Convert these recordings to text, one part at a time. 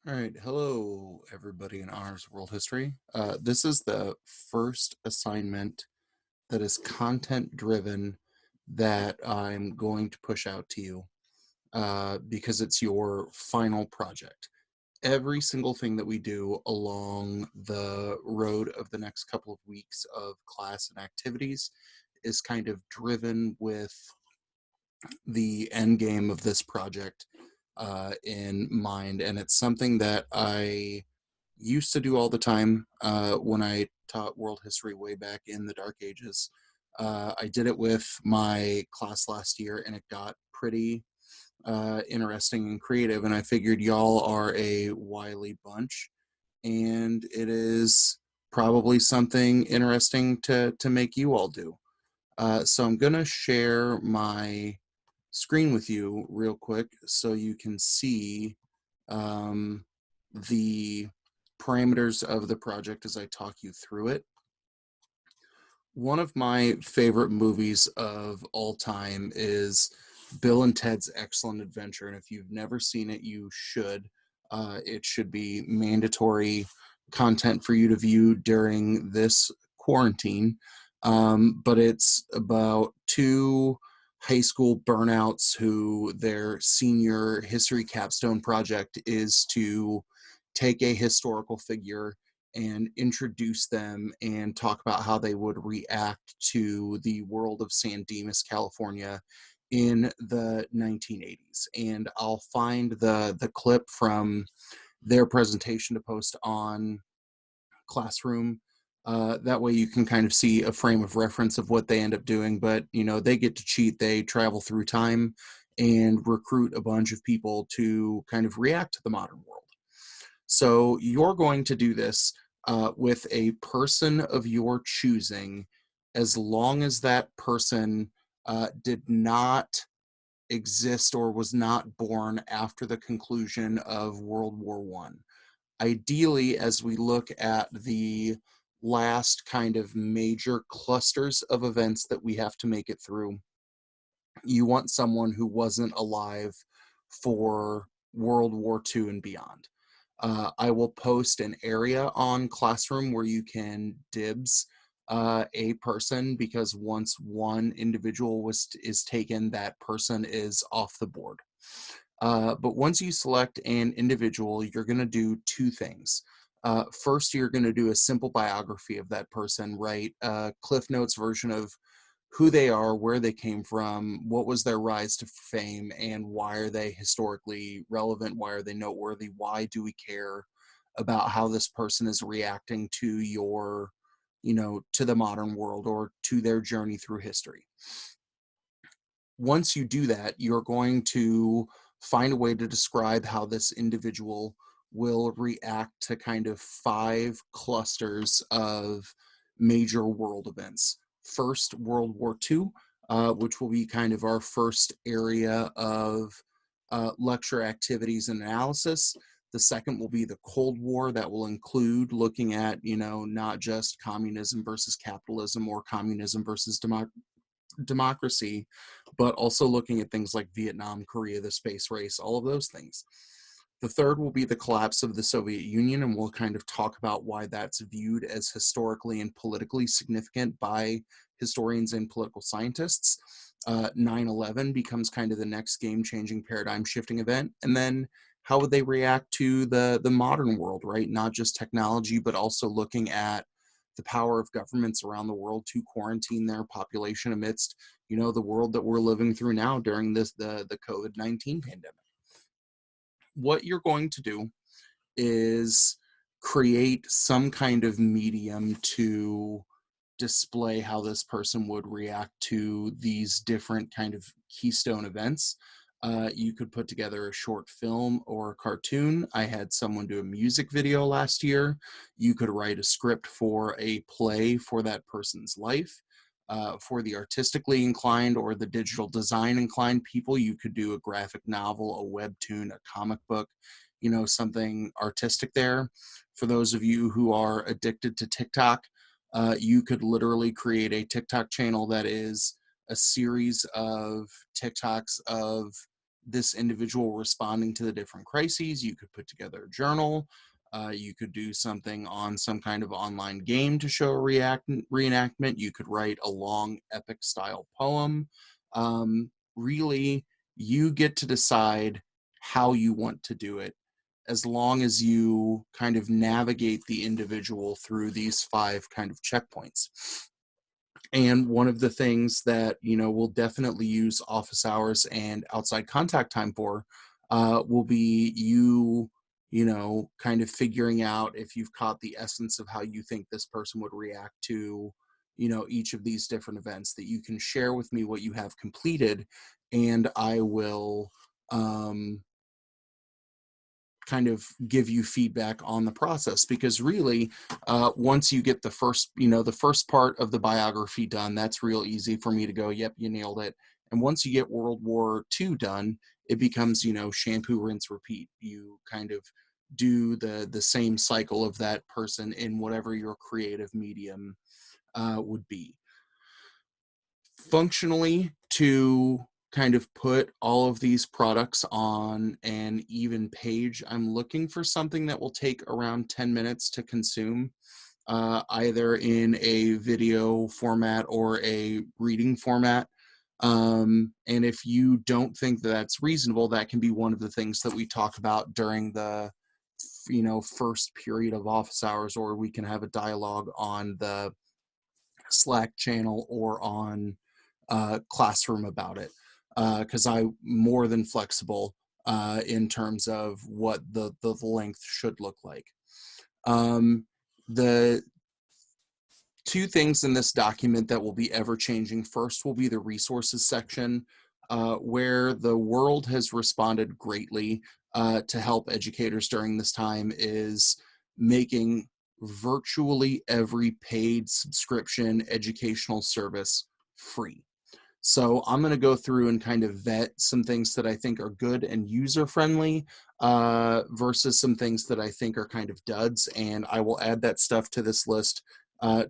All right, hello everybody in Honors World History. This is the first assignment that is content driven that I'm going to push out to you because it's your final project. Every single thing that we do along the road of the next couple of weeks of class and activities is kind of driven with the end game of this project in mind, and it's something that I used to do all the time when I taught world history way back in the Dark Ages. I did it with my class last year, and it got pretty interesting and creative. And I figured y'all are a wily bunch, and it is probably something interesting to make you all do. So I'm gonna share my screen with you real quick so you can see um, the parameters of the project as I talk you through it. One of my favorite movies of all time is Bill and Ted's Excellent Adventure, and if you've never seen it, you should. It should be mandatory content for you to view during this quarantine. But it's about two high school burnouts who their senior history capstone project is to take a historical figure and introduce them and talk about how they would react to the world of San Dimas, California in the 1980s. And I'll find the clip from their presentation to post on Classroom. That way you can kind of see a frame of reference of what they end up doing. But, you know, they get to cheat. They travel through time and recruit a bunch of people to kind of react to the modern world. So you're going to do this with a person of your choosing, as long as that person did not exist or was not born after the conclusion of World War One. Ideally, as we look at the last kind of major clusters of events that we have to make it through, you want someone who wasn't alive for World War II and beyond. I will post an area on Classroom where you can dibs a person, because once one individual is taken, that person is off the board. But once you select an individual, you're going to do two things. First, you're going to do a simple biography of that person, write a Cliff Notes version of who they are, where they came from, what was their rise to fame, and why are they historically relevant? Why are they noteworthy? Why do we care about how this person is reacting to to the modern world or to their journey through history? Once you do that, you're going to find a way to describe how this individual will react to kind of five clusters of major world events. First, World War II, which will be kind of our first area of lecture activities and analysis. The second will be the Cold War. That will include looking at, not just communism versus capitalism or communism versus democracy, but also looking at things like Vietnam, Korea, the space race, all of those things. The third will be the collapse of the Soviet Union, and we'll kind of talk about why that's viewed as historically and politically significant by historians and political scientists. 9/11 becomes kind of the next game-changing, paradigm-shifting event, and then how would they react to the modern world, right? Not just technology, but also looking at the power of governments around the world to quarantine their population amidst, the world that we're living through now during the COVID-19 pandemic. What you're going to do is create some kind of medium to display how this person would react to these different kind of keystone events. You could put together a short film or a cartoon. I had someone do a music video last year. You could write a script for a play for that person's life. For the artistically inclined or the digital design inclined people, you could do a graphic novel, a webtoon, a comic book, something artistic there. For those of you who are addicted to TikTok, you could literally create a TikTok channel that is a series of TikToks of this individual responding to the different crises. You could put together a journal. You could do something on some kind of online game to show a reenactment. You could write a long epic style poem. Really, you get to decide how you want to do it, as long as you kind of navigate the individual through these 5 kind of checkpoints. And one of the things that, we'll definitely use office hours and outside contact time for, will be kind of figuring out if you've caught the essence of how you think this person would react to, each of these different events, that you can share with me what you have completed, and I will, kind of give you feedback on the process. Because really, once you get the first part of the biography done, that's real easy for me to go, yep, you nailed it. And once you get World War II done, it becomes, shampoo, rinse, repeat. You kind of do the same cycle of that person in whatever your creative medium would be. Functionally, to kind of put all of these products on an even page, I'm looking for something that will take around 10 minutes to consume, either in a video format or a reading format. And if you don't think that that's reasonable, that can be one of the things that we talk about during the first period of office hours, or we can have a dialogue on the Slack channel or on Classroom about it, because I'm more than flexible in terms of what the length should look like. The 2 things in this document that will be ever changing. First will be the resources section, where the world has responded greatly to help educators during this time, is making virtually every paid subscription educational service free. So I'm going to go through and kind of vet some things that I think are good and user-friendly, versus some things that I think are kind of duds. And I will add that stuff to this list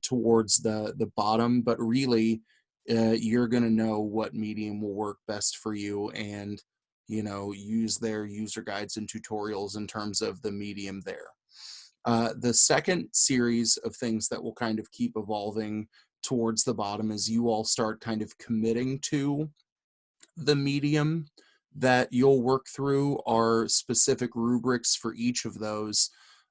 towards the bottom. But really, you're going to know what medium will work best for you, and use their user guides and tutorials in terms of the medium there. The second series of things that will kind of keep evolving towards the bottom, as you all start kind of committing to the medium that you'll work through, are specific rubrics for each of those.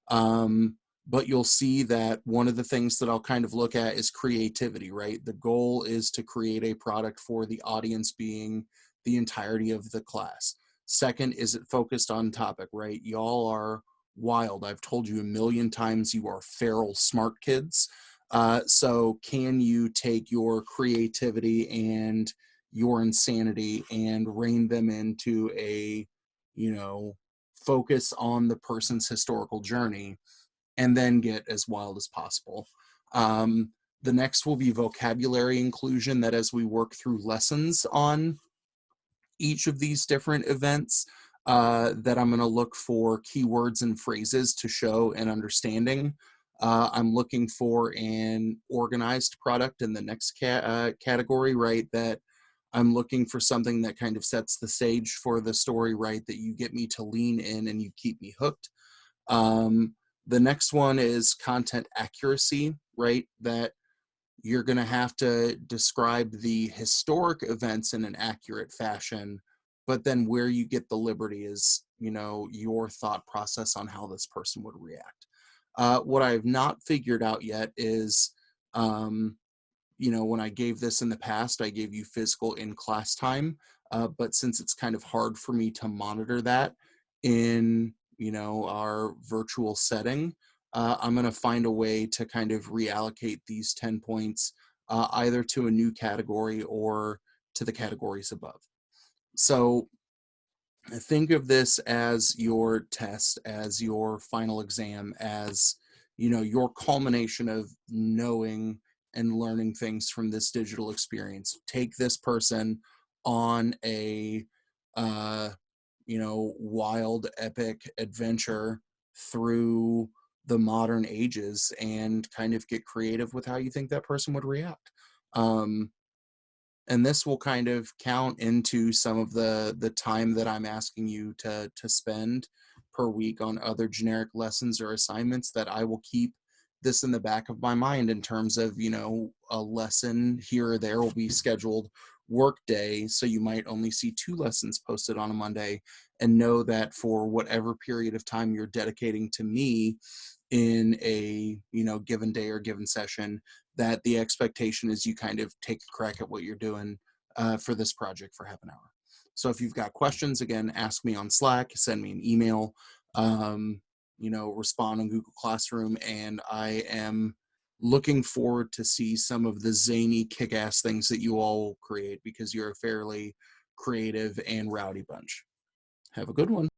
But you'll see that one of the things that I'll kind of look at is creativity, right? The goal is to create a product for the audience being the entirety of the class. Second, is it focused on topic, right? Y'all are wild. I've told you a million times, you are feral smart kids. So can you take your creativity and your insanity and rein them into a, focus on the person's historical journey, and then get as wild as possible. The next will be vocabulary inclusion, that as we work through lessons on each of these different events, that I'm going to look for keywords and phrases to show an understanding. I'm looking for an organized product in the next category, right? That I'm looking for something that kind of sets the stage for the story, right? That you get me to lean in and you keep me hooked. The next one is content accuracy, right? That you're going to have to describe the historic events in an accurate fashion, but then where you get the liberty is, your thought process on how this person would react. What I have not figured out yet is, when I gave this in the past, I gave you physical in class time, but since it's kind of hard for me to monitor that in, our virtual setting, I'm going to find a way to kind of reallocate these 10 points, either to a new category or to the categories above. So think of this as your test, as your final exam, as your culmination of knowing and learning things from this digital experience. Take this person on a wild epic adventure through the modern ages, and kind of get creative with how you think that person would react. and this will kind of count into some of the time that I'm asking you to spend per week on other generic lessons or assignments, that I will keep this in the back of my mind in terms of, a lesson here or there will be scheduled work day. So you might only see 2 lessons posted on a Monday, and know that for whatever period of time you're dedicating to me in a, given day or given session, that the expectation is you kind of take a crack at what you're doing for this project for half an hour. So if you've got questions, again, ask me on Slack, send me an email, respond on Google Classroom, and I am looking forward to see some of the zany, kick-ass things that you all create, because you're a fairly creative and rowdy bunch. Have a good one.